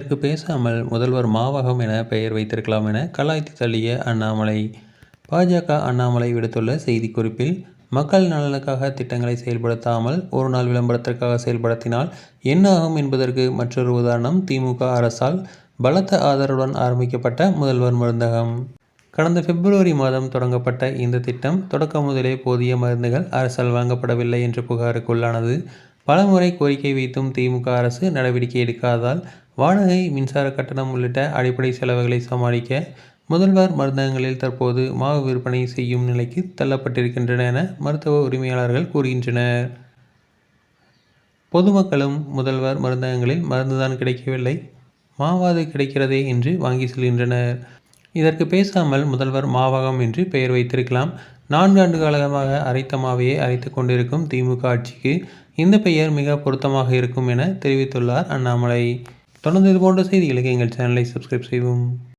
இதற்கு பேசாமல் முதல்வர் மாவகம் என பெயர் வைத்திருக்கலாம் என கலாய்த்து தள்ளிய அண்ணாமலை. பாஜக அண்ணாமலை விடுத்துள்ள செய்திக்குறிப்பில், மக்கள் நலனுக்காக திட்டங்களை செயல்படுத்தாமல் ஒரு நாள் விளம்பரத்திற்காக செயல்படுத்தினால் என்ன ஆகும் என்பதற்கு மற்றொரு உதாரணம் திமுக அரசால் பலத்த ஆதரவுடன் ஆரம்பிக்கப்பட்ட முதல்வர் மருந்தகம். கடந்த பிப்ரவரி மாதம் தொடங்கப்பட்ட இந்த திட்டம் தொடக்கம் முதலே போதிய மருந்துகள் அரசால் வழங்கப்படவில்லை என்ற புகாருக்கு உள்ளானது. பலமுறை கோரிக்கை வைத்தும் திமுக அரசு நடவடிக்கை எடுக்காததால் வாடகை, மின்சார கட்டணம் உள்ளிட்ட அடிப்படை செலவுகளை சமாளிக்க முதல்வர் மருந்தகங்களில் தற்போது மாவு விற்பனை செய்யும் நிலைக்கு தள்ளப்பட்டிருக்கின்றன என மருத்துவ உரிமையாளர்கள் கூறுகின்றனர். பொதுமக்களும் முதல்வர் மருந்தகங்களில் மருந்துதான் கிடைக்கவில்லை, மாவாது கிடைக்கிறதே என்று வாங்கி செல்கின்றனர். இதற்கு பேசாமல் முதல்வர் மாவகம் என்று பெயர் வைத்திருக்கலாம். 4 ஆண்டு காலமாக அரைத்த மாவையே அரைத்து கொண்டிருக்கும் திமுக ஆட்சிக்கு இந்த பெயர் மிக பொருத்தமாக இருக்கும் என தெரிவித்துள்ளார் அண்ணாமலை. தொடர்ந்து இதுபோன்ற செய்திகளுக்கு எங்கள் சேனலை சப்ஸ்கிரைப் செய்யவும்.